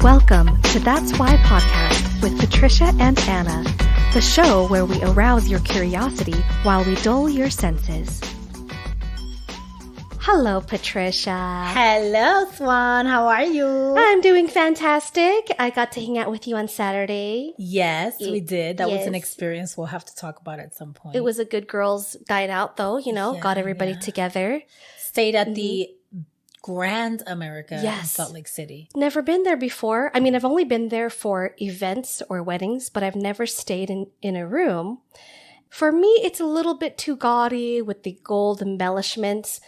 Welcome to That's Why podcast with Patricia and Anna, the show where we arouse your curiosity while we dull your senses. Hello, Patricia. Hello, Swan. How are you? I'm doing fantastic. I got to hang out with you on Saturday. Yes, we did. That was an experience we'll have to talk about at some point. It was a good girls' night out, though, got everybody together. Stayed at the Grand America in Salt Lake City. Never been there before. I mean, I've only been there for events or weddings, but I've never stayed in a room. For me, it's a little bit too gaudy with the gold embellishments,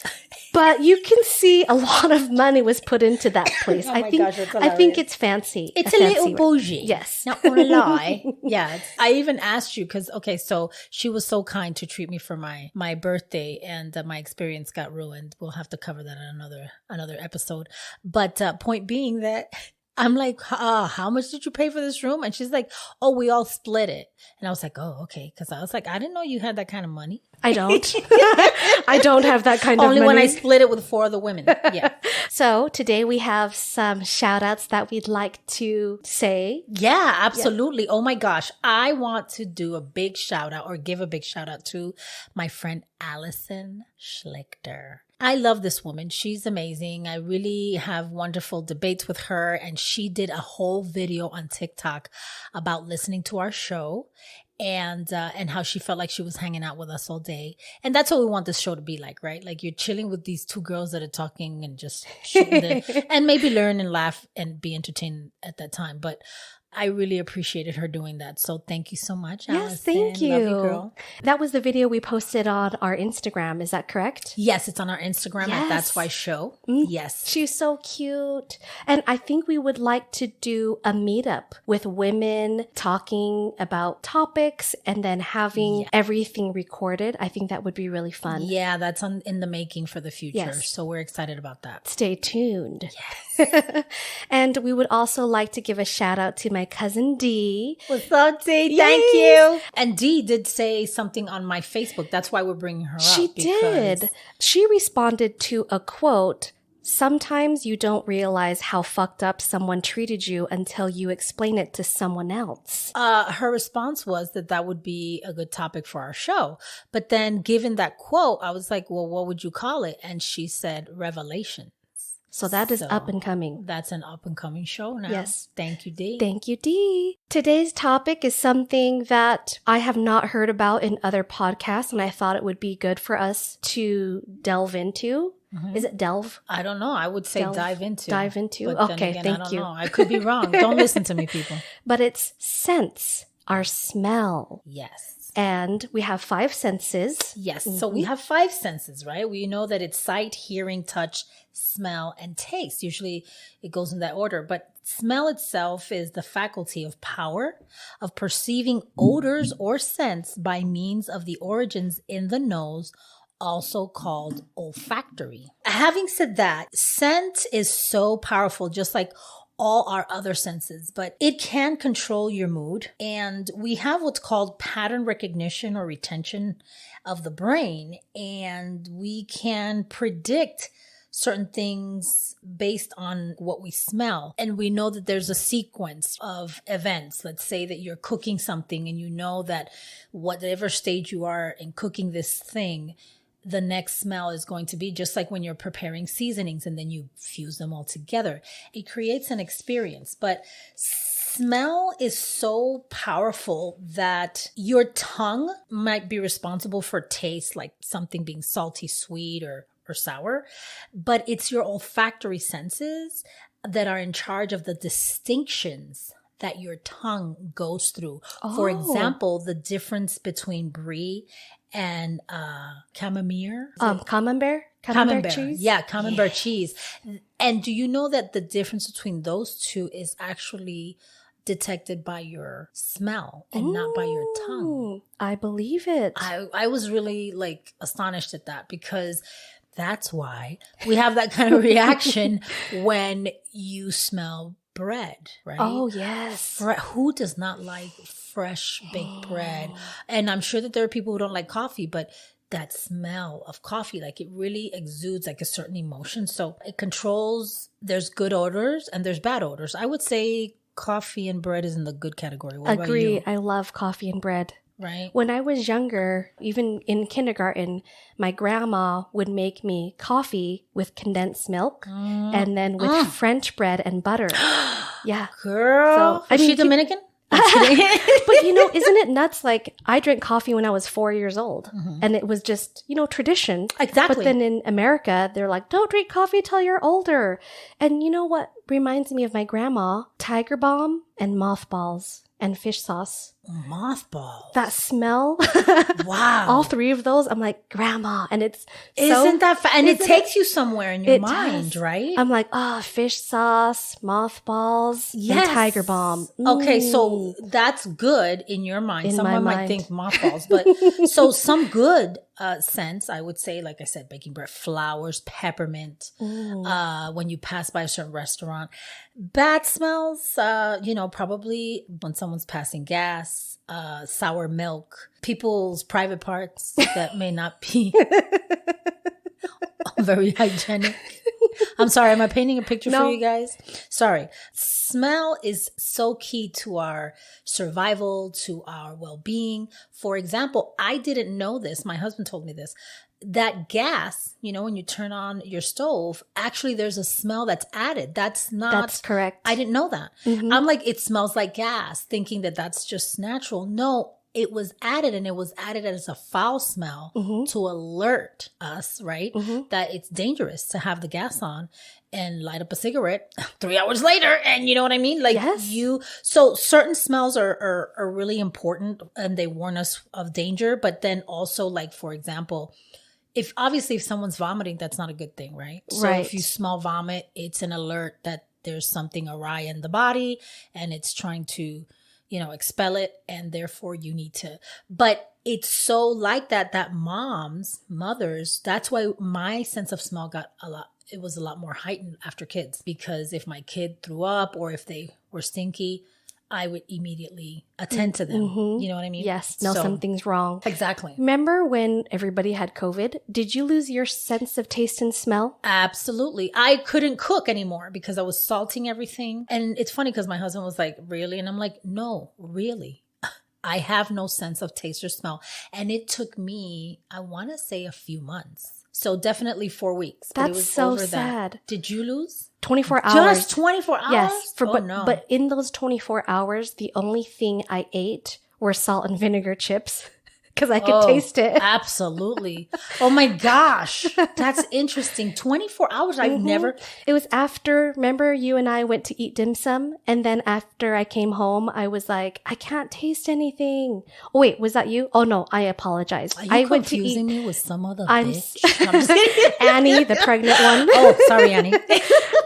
but you can see a lot of money was put into that place. I think it's fancy. It's a little bougie. Yes. Not gonna lie. Yeah. I even asked you because, so she was so kind to treat me for my birthday and my experience got ruined. We'll have to cover that in another episode. But point being that I'm like, how much did you pay for this room? And she's like, oh, we all split it. And I was like, oh, okay. Because I was like, I didn't know you had that kind of money. I don't. I don't have that kind of money. Only when I split it with 4 other women. Yeah. So today we have some shout outs that we'd like to say. Yeah, absolutely. Yeah. Oh my gosh. I want to do a big shout out or give a big shout out to my friend Allison Schlichter. I love this woman. She's amazing. I really have wonderful debates with her. And she did a whole video on TikTok about listening to our show and how she felt like she was hanging out with us all day. And that's what we want this show to be like, right? Like you're chilling with these 2 girls that are talking and just shooting and maybe learn and laugh and be entertained at that time. But I really appreciated her doing that. So thank you so much, Allison. Yes, thank you. Love you, girl. That was the video we posted on our Instagram. Is that correct? Yes, it's on our Instagram at That's Why Show. Yes. She's so cute. And I think we would like to do a meetup with women talking about topics and then having everything recorded. I think that would be really fun. Yeah, that's in the making for the future. Yes. So we're excited about that. Stay tuned. Yes. And we would also like to give a shout out to my cousin Dee. What's up, Dee? Yes. Thank you. And Dee did say something on my Facebook. That's why we're bringing her up. She did. She responded to a quote. Sometimes you don't realize how fucked up someone treated you until you explain it to someone else. Her response was that would be a good topic for our show. But then given that quote, I was like, well, what would you call it? And she said revelation. So that is up and coming. That's an up and coming show now. Yes. Thank you, Dee. Thank you, Dee. Today's topic is something that I have not heard about in other podcasts, and I thought it would be good for us to delve into. Is it delve? I don't know. I would say dive into. Dive into? But okay, again, thank I don't you. know. I could be wrong. Don't listen to me, people. But it's scents, our smell. Yes. And we have 5 senses. Yes. So we have 5 senses, right? We know that it's sight, hearing, touch, smell, and taste. Usually it goes in that order. But smell itself is the faculty of power of perceiving odors or scents by means of the origins in the nose, also called olfactory. Having said that, scent is so powerful, just like all our other senses, but it can control your mood. And we have what's called pattern recognition or retention of the brain. And we can predict certain things based on what we smell. And we know that there's a sequence of events. Let's say that you're cooking something and you know that whatever stage you are in cooking this thing, the next smell is going to be just like when you're preparing seasonings and then you fuse them all together. It creates an experience, but smell is so powerful that your tongue might be responsible for taste, like something being salty, sweet, or sour, but it's your olfactory senses that are in charge of the distinctions that your tongue goes through. Oh. For example, the difference between brie and camembert. Camembert cheese? Yeah, camembert cheese. And do you know that the difference between those two is actually detected by your smell and not by your tongue? I believe it. I was really astonished at that because that's why we have that kind of reaction when you smell bread, right? Oh, yes. Who does not like fresh baked bread? And I'm sure that there are people who don't like coffee, but that smell of coffee. Like it really exudes like a certain emotion. So it controls, there's good odors and there's bad odors. I would say coffee and bread is in the good category. What about Agree. you? I love coffee and bread. Right? When I was younger, even in kindergarten, my grandma would make me coffee with condensed milk and then with French bread and butter. Yeah. Girl, So, is she Dominican? But isn't it nuts? Like I drank coffee when I was 4 years old and it was just, tradition. Exactly. But then in America, they're like, don't drink coffee till you're older. And you know what reminds me of my grandma? Tiger Balm and mothballs and fish sauce. Mothballs. That smell. Wow. All three of those. I'm like, grandma. And it's Isn't that and it takes you somewhere in your It mind, does. right? I'm like, fish sauce, mothballs, and Tiger Balm. Okay, so that's good in your mind. In Someone my might mind. think mothballs, but so some good scents, I would say, like I said, baking bread, flowers, peppermint, when you pass by a certain restaurant. Bad smells, probably when someone's passing gas, sour milk, people's private parts that may not be very hygienic. I'm sorry, am I painting a picture for you guys? Sorry. Smell is so key to our survival, to our well-being. For example, I didn't know this. My husband told me this. That gas, when you turn on your stove, actually there's a smell that's added. That's correct. I didn't know that. I'm like, it smells like gas, thinking that that's just natural. No, it was added, and it was added as a foul smell to alert us, right? That it's dangerous to have the gas on and light up a cigarette 3 hours later. And you know what I mean? Like so certain smells are really important and they warn us of danger. But then also, like, for example, if someone's vomiting, that's not a good thing, right? So if you smell vomit, it's an alert that there's something awry in the body and it's trying to, expel it. And therefore you need to, but it's so like that mothers, that's why my sense of smell it was a lot more heightened after kids, because if my kid threw up or if they were stinky, I would immediately attend to them. You know what I mean? Yes. No, something's wrong. Exactly. Remember when everybody had COVID? Did you lose your sense of taste and smell? Absolutely. I couldn't cook anymore because I was salting everything. And it's funny because my husband was like, really? And I'm like, no, really. I have no sense of taste or smell. And it took me, I want to say, a few months. So definitely 4 weeks. But That's it was so over sad. That. Did you lose? 24 hours. Just 24 hours? Yes. No. But in those 24 hours, the only thing I ate were salt and vinegar chips because I could taste it. Absolutely. Oh my gosh. That's interesting. 24 hours. I've never. It was after, remember you and I went to eat dim sum? And then after I came home, I was like, I can't taste anything. Oh, wait, was that you? Oh no, I apologize. Are you I went to confusing eat. me with some other I'm bitch? No, I'm just kidding. Annie, the pregnant one. Oh, sorry, Annie.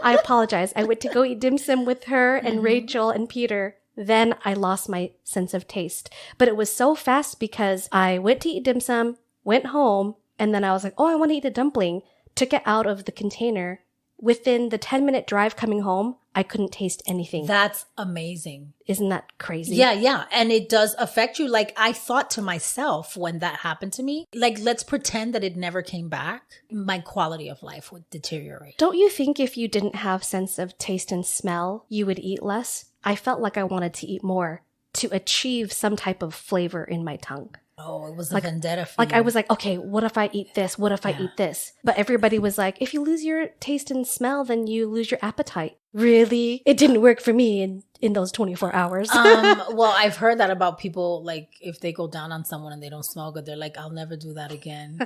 I apologize. I went to go eat dim sum with her and Rachel and Peter. Then I lost my sense of taste. But it was so fast because I went to eat dim sum, went home, and then I was like, I want to eat a dumpling. Took it out of the container. Within the 10-minute drive coming home, I couldn't taste anything. That's amazing. Isn't that crazy? Yeah. And it does affect you. Like, I thought to myself when that happened to me, like, let's pretend that it never came back. My quality of life would deteriorate. Don't you think if you didn't have sense of taste and smell, you would eat less? I felt like I wanted to eat more to achieve some type of flavor in my tongue. Oh, it was a vendetta for Like, you. I was like, okay, what if I eat this? What if I eat this? But everybody was like, if you lose your taste and smell, then you lose your appetite. Really? It didn't work for me in those 24 hours. Well, I've heard that about people, like, if they go down on someone and they don't smell good, they're like, I'll never do that again.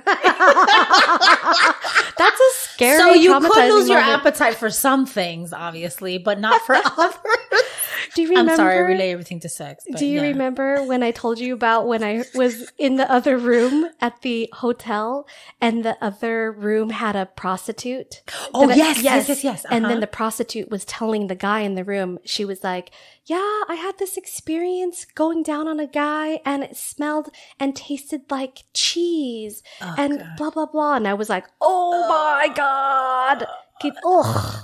That's a scary, so you could traumatizing lose your moment. appetite for some things, obviously, but not for others. Do you remember? I'm sorry, I relay everything to sex. But Do you remember when I told you about when I was in the other room at the hotel and the other room had a prostitute? Oh, That yes. And then the prostitute was telling the guy in the room, she was like, yeah, I had this experience going down on a guy and it smelled and tasted like cheese and blah, blah, blah. And I was like, oh my God.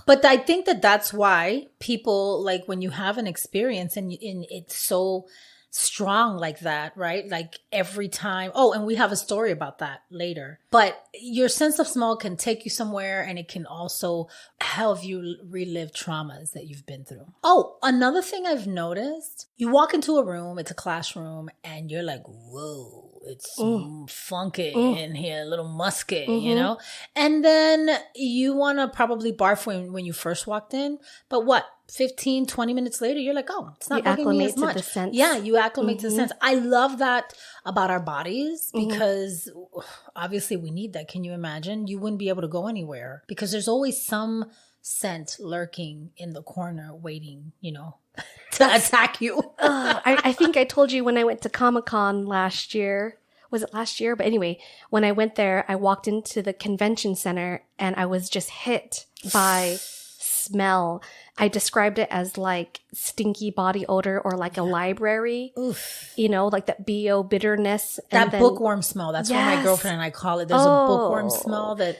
But I think that that's why people, like, when you have an experience and it's so strong like that, right? Like every time. Oh, and we have a story about that later. But your sense of smell can take you somewhere, and it can also help you relive traumas that you've been through. Oh, another thing I've noticed, you walk into a room, it's a classroom, and you're like, whoa, it's funky in here, a little musky, you know? And then you want to probably barf when you first walked in. But what? 15, 20 minutes later, you're like, oh, it's not bugging me as much. To the scent. Yeah, you acclimate to the sense. I love that about our bodies because obviously we need that. Can you imagine? You wouldn't be able to go anywhere because there's always some scent lurking in the corner waiting, you know, to attack you. I think I told you when I went to Comic-Con last year. Was it last year? But anyway, when I went there, I walked into the convention center and I was just hit by smell. I described it as like stinky body odor or like a library. Oof. You know, like that BO bitterness. That bookworm smell. That's what my girlfriend and I call it. There's a bookworm smell that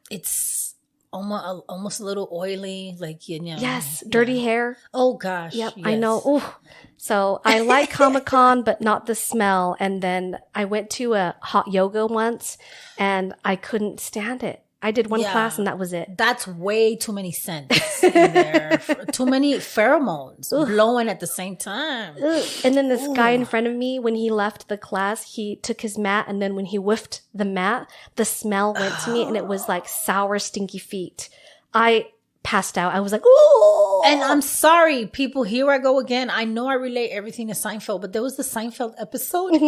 it's almost a little oily, like, you know. Yes, dirty hair. Oh gosh. Yep, yes. I know. Ooh. So I like Comic-Con, but not the smell. And then I went to a hot yoga once and I couldn't stand it. I did one class and that was it. That's way too many scents in there. Too many pheromones blowing at the same time. And then this guy in front of me, when he left the class, he took his mat, and then when he whiffed the mat, the smell went to me, and it was like sour, stinky feet. I passed out. I was like, ooh. And I'm sorry, people, here I go again. I know I relate everything to Seinfeld, but there was the Seinfeld episode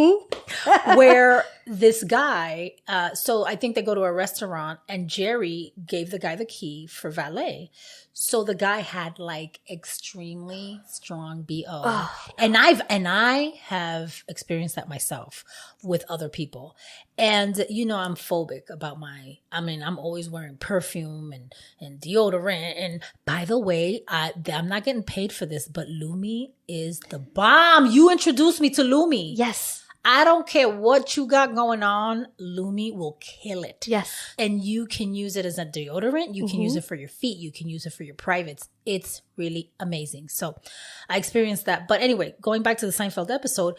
where this guy, so I think they go to a restaurant and Jerry gave the guy the key for valet. So the guy had like extremely strong BO. And I have experienced that myself with other people. And, you know, I'm phobic about I'm always wearing perfume and deodorant. And by the way, I'm not getting paid for this, but Lumi is the bomb. You introduced me to Lumi. Yes. I don't care what you got going on. Lumi will kill it. Yes. And you can use it as a deodorant. You can use it for your feet. You can use it for your privates. It's really amazing. So I experienced that. But anyway, going back to the Seinfeld episode,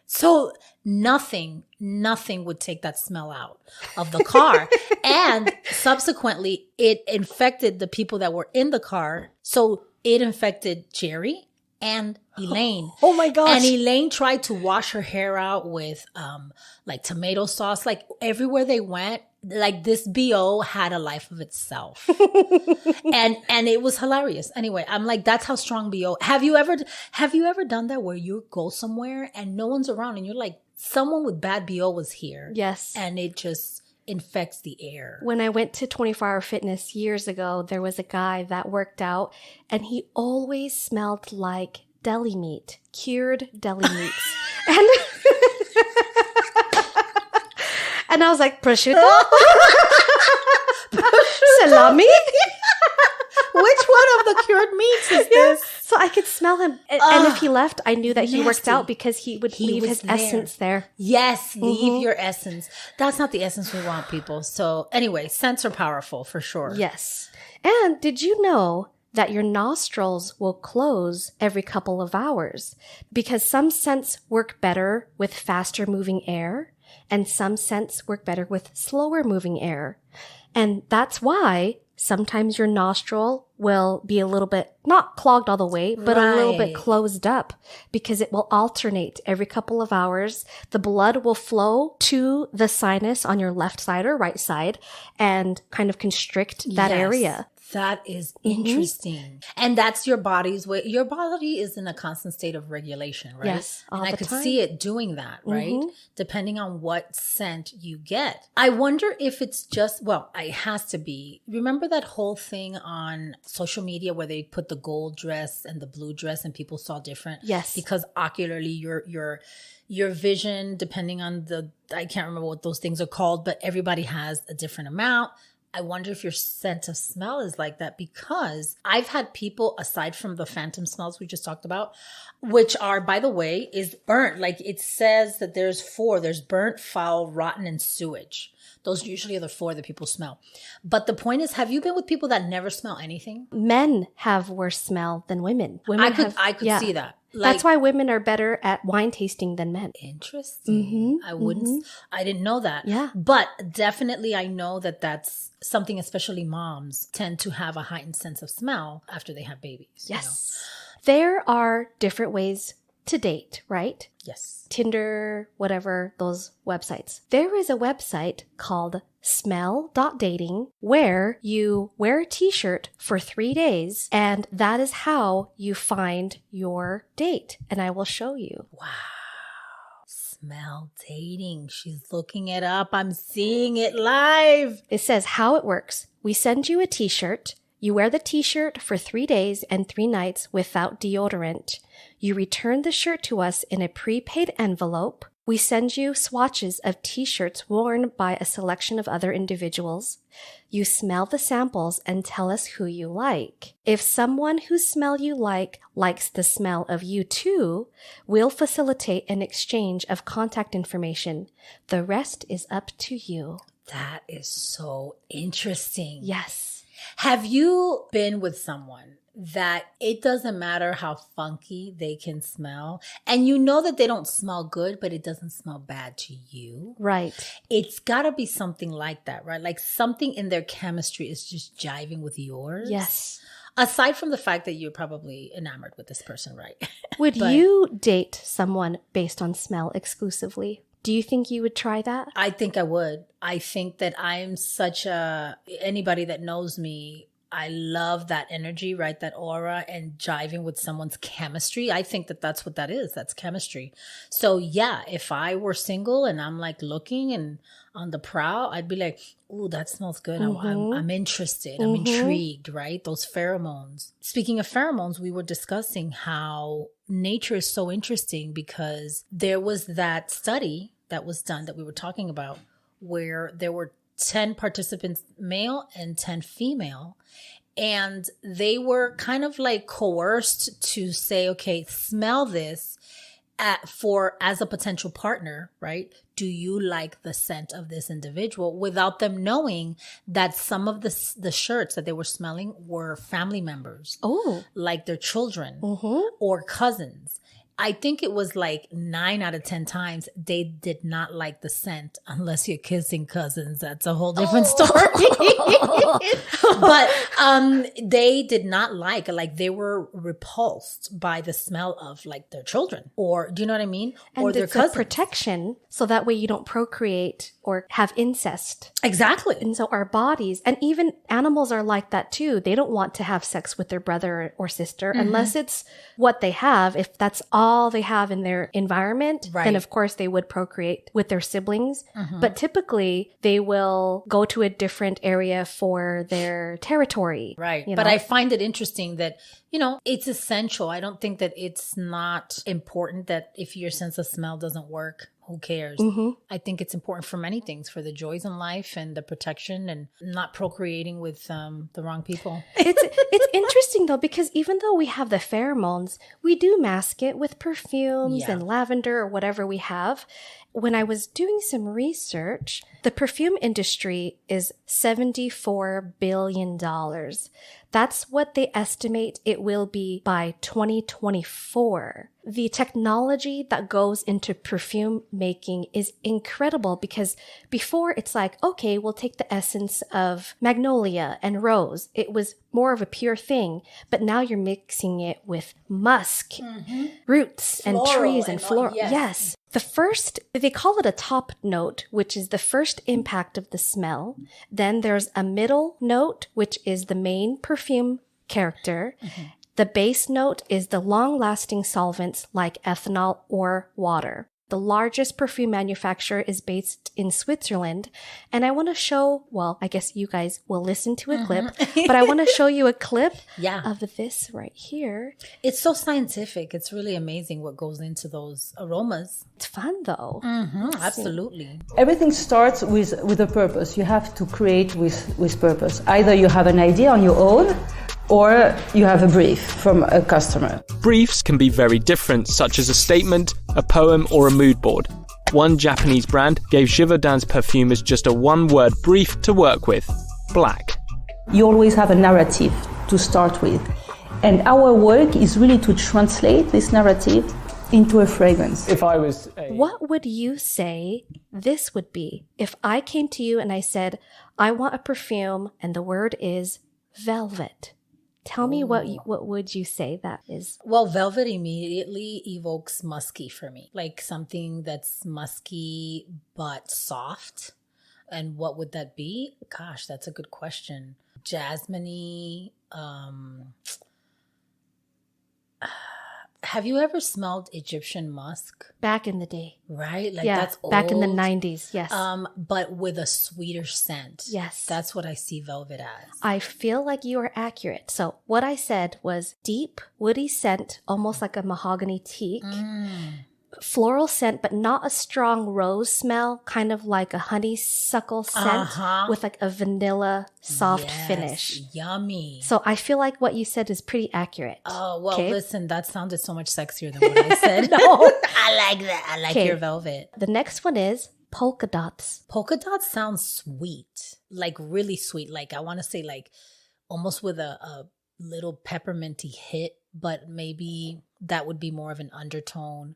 so nothing would take that smell out of the car. And subsequently, it infected the people that were in the car. So it infected Jerry and Elaine. Oh my gosh. And Elaine tried to wash her hair out with like tomato sauce. Like everywhere they went, like this BO had a life of itself. and it was hilarious. Anyway, I'm like, that's how strong BO. Have you ever done that where you go somewhere and no one's around and you're like, someone with bad BO was here? Yes. And it just infects the air. When I went to 24-Hour Fitness years ago, there was a guy that worked out and he always smelled like deli meat, cured deli meats. And I was like, prosciutto? Salami? Which one of the cured meats is this? So I could smell him. And if he left, I knew that he worked out because he would leave his essence there. Yes, leave your essence. That's not the essence we want, people. So anyway, scents are powerful for sure. Yes. And did you know that your nostrils will close every couple of hours? Because some scents work better with faster moving air and some scents work better with slower moving air. And that's why sometimes your nostril will be a little bit, not clogged all the way, but a little bit closed up because it will alternate every couple of hours. The blood will flow to the sinus on your left side or right side and kind of constrict that area. That is interesting. And that's your body's way. Your body is in a constant state of regulation, right? Yes. And I could see it doing that, right? Depending on what scent you get. I wonder if it's just, well, it has to be. Remember that whole thing on social media where they put the gold dress and the blue dress and people saw different? Yes. Because ocularly your vision, depending on I can't remember what those things are called, but everybody has a different amount. I wonder if your sense of smell is like that because I've had people, aside from the phantom smells we just talked about, which are, by the way, is burnt. Like it says that there's 4. There's burnt, foul, rotten, and sewage. Those usually are the 4 that people smell. But the point is, have you been with people that never smell anything? Men have worse smell than women. I could see that. That's why women are better at wine tasting than men. Interesting. I didn't know that. Yeah. But definitely I know that that's something, especially moms tend to have a heightened sense of smell after they have babies. Yes. There are different ways to date, right? Yes. Tinder, whatever, those websites. There is a website called smell.dating where you wear a t-shirt for 3 days, and that is how you find your date. And I will show you. Wow. Smell dating. She's looking it up. I'm seeing it live. It says how it works. We send you a t-shirt. You wear the t-shirt for 3 days and 3 nights without deodorant. You return the shirt to us in a prepaid envelope. We send you swatches of t-shirts worn by a selection of other individuals. You smell the samples and tell us who you like. If someone whose smell you like likes the smell of you too, we'll facilitate an exchange of contact information. The rest is up to you. That is so interesting. Yes. Have you been with someone that it doesn't matter how funky they can smell, and you know that they don't smell good, but it doesn't smell bad to you? Right. It's got to be something like that, right? Like something in their chemistry is just jiving with yours. Yes. Aside from the fact that you're probably enamored with this person, right? Would you date someone based on smell exclusively? Do you think you would try that? I think I would. I think that I'm anybody that knows me, I love that energy, right? That aura and jiving with someone's chemistry. I think that that's what that is. That's chemistry. So yeah, if I were single and I'm like looking and on the prowl, I'd be like, ooh, that smells good. I'm interested. I'm intrigued, right? Those pheromones. Speaking of pheromones, we were discussing how nature is so interesting because there was that study that was done that we were talking about where there were 10 participants, male and 10 female, and they were kind of like coerced to say, okay, smell this as a potential partner, right? Do you like the scent of this individual, without them knowing that some of the shirts that they were smelling were family members, like their children or cousins. I think it was like 9 out of 10 times they did not like the scent unless you're kissing cousins. That's a whole different story. But they did not like they were repulsed by the smell of like their children, or do you know what I mean? And or their it's cousins. a protection, so that way you don't procreate or have incest. Exactly. And so our bodies, and even animals are like that too. They don't want to have sex with their brother or sister unless it's what they have. If that's all they have in their environment, then of course they would procreate with their siblings. But typically they will go to a different area for their territory. Right. You But know? I find it interesting that, it's essential. I don't think that it's not important that if your sense of smell doesn't work, who cares? I think it's important for many things, for the joys in life and the protection and not procreating with the wrong people. It's interesting though, because even though we have the pheromones, we do mask it with perfumes and lavender or whatever we have. When I was doing some research, the perfume industry is $74 billion. That's what they estimate it will be by 2024. The technology that goes into perfume making is incredible because before it's like, okay, we'll take the essence of magnolia and rose. It was more of a pure thing, but now you're mixing it with musk, roots and trees and floral. Yes. The first, they call it a top note, which is the first impact of the smell. Then there's a middle note, which is the main perfume character. The base note is the long-lasting solvents like ethanol or water. The largest perfume manufacturer is based in Switzerland. And I want to show, well, I guess you guys will listen to a clip, but I want to show you a clip of this right here. It's so scientific. It's really amazing what goes into those aromas. It's fun though. Absolutely. Everything starts with a purpose. You have to create with purpose. Either you have an idea on your own, or you have a brief from a customer. Briefs can be very different, such as a statement, a poem, or a mood board. One Japanese brand gave Givaudan's perfumers just a one-word brief to work with: black. You always have a narrative to start with. And our work is really to translate this narrative into a fragrance. If I was What would you say this would be if I came to you and I said, I want a perfume and the word is velvet? Tell me what would you say that is? Well, velvet immediately evokes musky for me, like something that's musky but soft. And what would that be? Gosh, that's a good question. Jasmine-y. Have you ever smelled Egyptian musk? Back in the day. Right? Like Yeah, that's old. back in the 90s, yes. But with a sweeter scent. Yes. That's what I see velvet as. I feel like you are accurate. So what I said was deep, woody scent, almost like a mahogany teak. Floral scent, but not a strong rose smell, kind of like a honeysuckle scent with like a vanilla soft finish. Yummy. So I feel like what you said is pretty accurate. Oh, well, Okay. listen, that sounded so much sexier than what I said. I like that. I like Okay. your velvet. The next one is polka dots. Polka dots sounds sweet, like really sweet. Like I want to say like almost with a little pepperminty hit, but maybe that would be more of an undertone.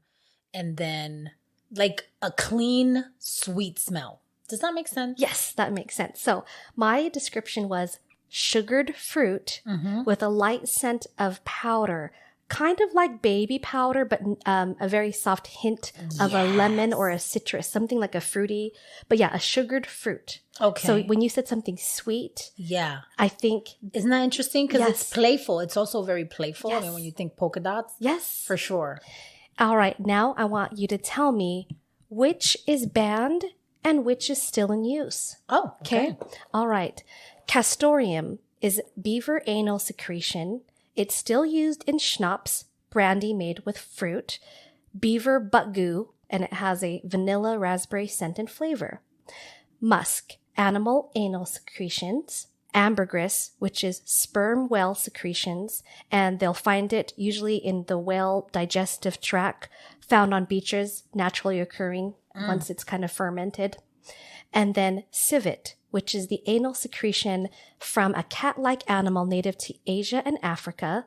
And then like a clean, sweet smell. Does that make sense? Yes, that makes sense. So my description was sugared fruit with a light scent of powder, kind of like baby powder, but a very soft hint of a lemon or a citrus, something like a fruity, but yeah, a sugared fruit. Okay. So when you said something sweet, Yeah. I think, Isn't that interesting? Because Yes. it's playful. It's also very playful. I mean, Yes. when you think polka dots, yes. for sure. All right, now I want you to tell me which is banned and which is still in use. Oh, okay. All right. Castoreum is beaver anal secretion. It's still used in schnapps, brandy made with fruit. Beaver butt goo, and it has a vanilla raspberry scent and flavor. Musk, animal anal secretions. Ambergris, which is sperm whale secretions, and they'll find it usually in the whale digestive tract, found on beaches, naturally occurring once it's kind of fermented. And then civet, which is the anal secretion from a cat-like animal native to Asia and Africa.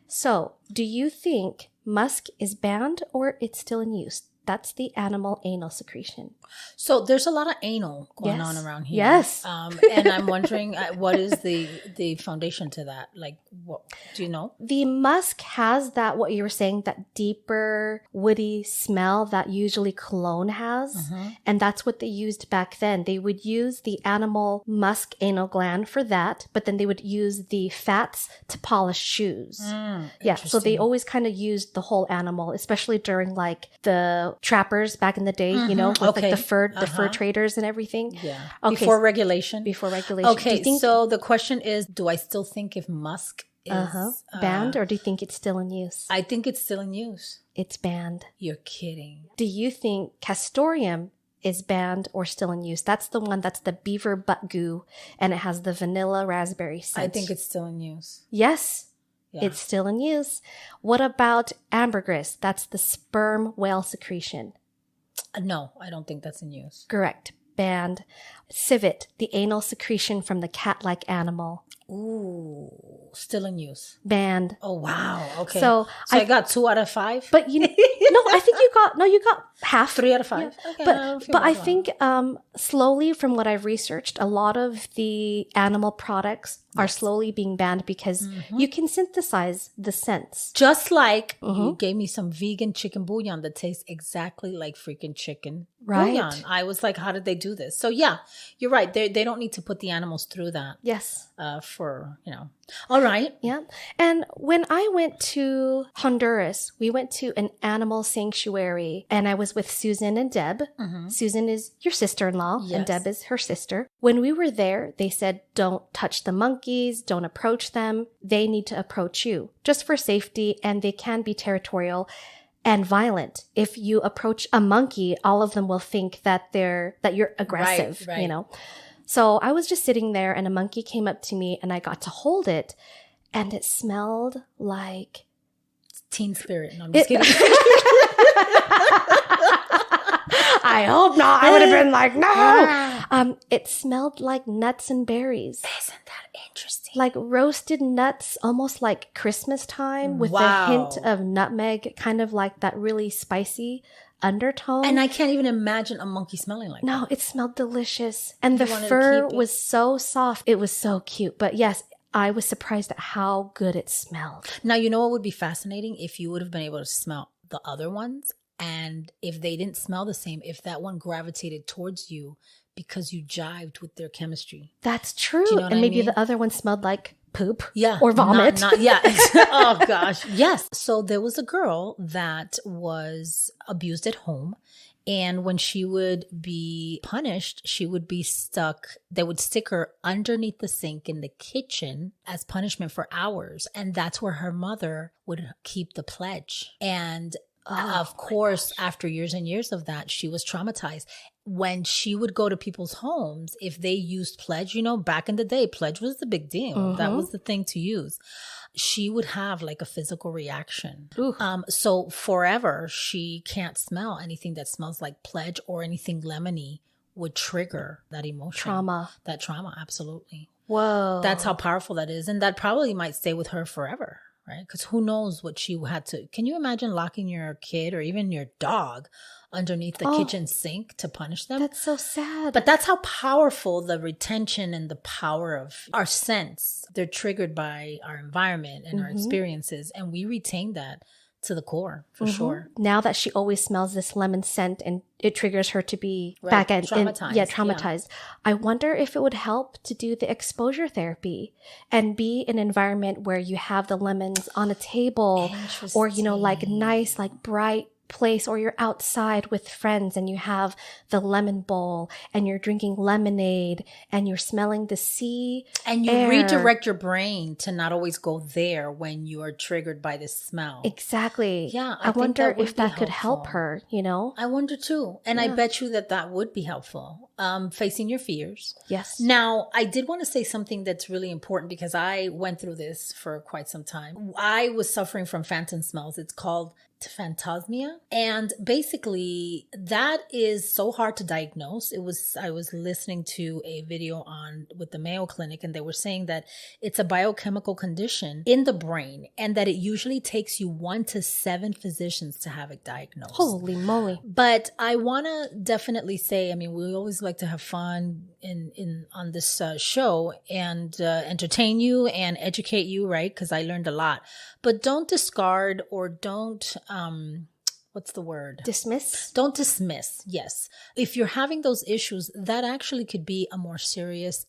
So, do you think musk is banned or it's still in use? That's the animal anal secretion. So there's a lot of anal going Yes. on around here. Yes. And I'm wondering what is the foundation to that? Like, what do you know? The musk has that, what you were saying, that deeper woody smell that usually cologne has. And that's what they used back then. They would use the animal musk anal gland for that, but then they would use the fats to polish shoes. Yeah. So they always kind of used the whole animal, especially during like the trappers back in the day, you know, with Okay. like the fur traders and everything. Yeah. Okay. Before regulation. Before regulation. Do Okay. you think So the question is, do I still think if musk is banned or do you think it's still in use? I think it's still in use. It's banned. You're kidding. Do you think castoreum is banned or still in use? That's the one that's the beaver butt goo and it has the vanilla raspberry scent. I think it's still in use. Yes, Yeah. it's still in use. What about ambergris? That's the sperm whale secretion. No, I don't think that's in use. Correct. Banned. Civet, the anal secretion from the cat-like animal. Ooh, still in use. Banned. Oh, wow. Okay. So I got 2 out of 5. But you know, no, I think you got half. 3 out of 5. Yeah. Okay, I But don't feel but I bad. think slowly, from what I've researched, a lot of the animal products are slowly being banned because you can synthesize the scents. Just like you gave me some vegan chicken bouillon that tastes exactly like freaking chicken Right. bouillon. I was like, how did they do this? So yeah, you're right. They don't need to put the animals through that Yes. for, you know. All right. Yeah. And when I went to Honduras, we went to an animal sanctuary and I was with Susan and Deb. Susan is your sister-in-law and Yes. Deb is her sister. When we were there, they said, don't touch the monkeys, don't approach them. They need to approach you just for safety and they can be territorial and violent. If you approach a monkey, all of them will think that you're aggressive, right. you know. So I was just sitting there and a monkey came up to me and I got to hold it and it smelled like Teen spirit. No, I'm just kidding. I hope not. I would have been like, no. It smelled like nuts and berries. Isn't that interesting? Like roasted nuts, almost like Christmas time with Wow. a hint of nutmeg, kind of like that really spicy undertone. And I can't even imagine a monkey smelling like that. No, it smelled delicious. And the wanted to fur keep it? was so soft. It was so cute. But yes, I was surprised at how good it smelled. Now, you know what would be fascinating? If you would have been able to smell the other ones, and if they didn't smell the same, if that one gravitated towards you because you jived with their chemistry. That's true. Do you know what And I maybe mean? the other one smelled like poop Yeah. or vomit. Yeah. Oh, gosh. Yes. So there was a girl that was abused at home. And when she would be punished, she would be stuck. They would stick her underneath the sink in the kitchen as punishment for hours. And that's where her mother would keep the pledge. And of course, after years and years of that, she was traumatized. When she would go to people's homes, if they used pledge, you know, back in the day, pledge was the big deal. That was the thing to use. She would have like a physical reaction. So forever, she can't smell anything that smells like pledge or anything lemony would trigger that emotion. Trauma. That trauma, absolutely. Whoa. That's how powerful that is. And that probably might stay with her forever, right? Because who knows what she had to. Can you imagine locking your kid or even your dog underneath the kitchen sink to punish them? That's so sad. But that's how powerful the retention and the power of our sense. They're triggered by our environment and our experiences. And we retain that to the core, for sure. Now that she always smells this lemon scent and it triggers her to be Right, back at traumatized, traumatized. I wonder if it would help to do the exposure therapy and be an environment where you have the lemons on a table or, you know, like nice, like bright place, or you're outside with friends and you have the lemon bowl and you're drinking lemonade and you're smelling the sea And you air. redirect your brain to not always go there when you are triggered by this smell. Exactly. Yeah, I I think wonder that would if be that could help helpful. her, you know? I wonder too. And I bet you that would be helpful. Facing your fears. Yes. Now, I did want to say something that's really important because I went through this for quite some time. I was suffering from phantom smells. It's called phantasmia. And basically that is so hard to diagnose. I was listening to a video with the Mayo Clinic, and they were saying that it's a biochemical condition in the brain and that it usually takes you 1 to 7 physicians to have it diagnosed. Holy moly. But I want to definitely say, I mean, we always like to have fun on this show and entertain you and educate you, right? Because I learned a lot. But don't discard or don't, what's the word? Dismiss? Don't dismiss, yes. If you're having those issues, that actually could be a more serious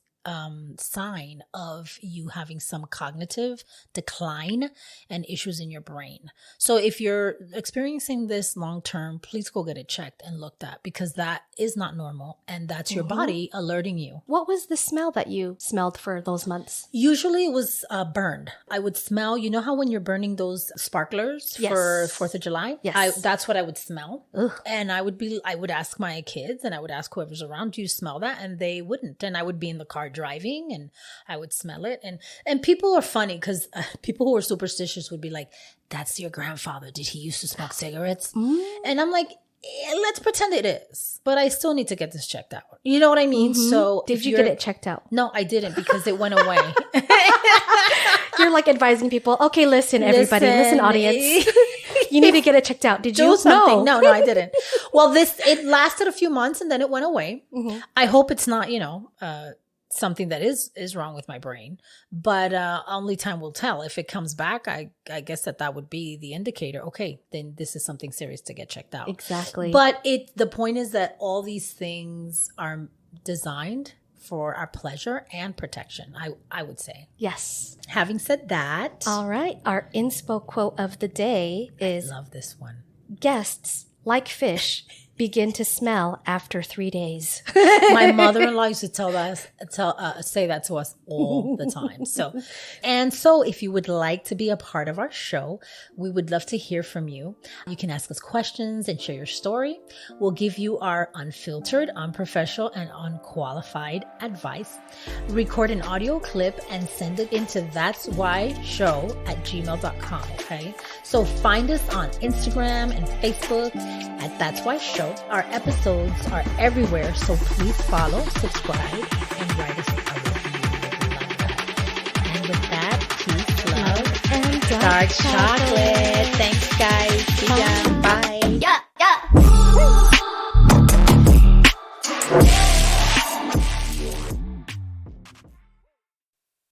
sign of you having some cognitive decline and issues in your brain. So if you're experiencing this long term, please go get it checked and looked at, because that is not normal and that's your body alerting you. What was the smell that you smelled for those months? Usually it was burned. I would smell, you know how when you're burning those sparklers Yes. for 4th of July? Yes. That's what I would smell. Ugh. And I would ask my kids and I would ask whoever's around, do you smell that? And they wouldn't. And I would be in the car driving and I would smell it. And people are funny because people who are superstitious would be like, that's your grandfather. Did he used to smoke cigarettes? And I'm like, let's pretend it is. But I still need to get this checked out. You know what I mean? So Did if you you're- get it checked out? No, I didn't because it went away. You're like advising people, okay, listen, everybody, listen, audience. You need to get it checked out. Did you? Do something. No, I didn't. Well, it lasted a few months and then it went away. I hope it's not, something that is wrong with my brain, but only time will tell. If it comes back, I guess that would be the indicator. Okay, then this is something serious to get checked out. Exactly. But the point is that all these things are designed for our pleasure and protection, I would say. Yes. Having said that, All right. Our inspo quote of the day is, I love this one. guests, like fish, begin to smell after 3 days. My mother-in-law used to say that to us all the time. So if you would like to be a part of our show, we would love to hear from you. You can ask us questions and share your story. We'll give you our unfiltered, unprofessional, and unqualified advice. Record an audio clip and send it into thatswhyshow@gmail.com. Okay. So find us on Instagram and Facebook at That's Why Show. show. Our episodes are everywhere, so please follow, subscribe, and write us a review. We love that. And with that, peace, love, And dark chocolate. Thanks, guys. See ya. Bye. Yeah.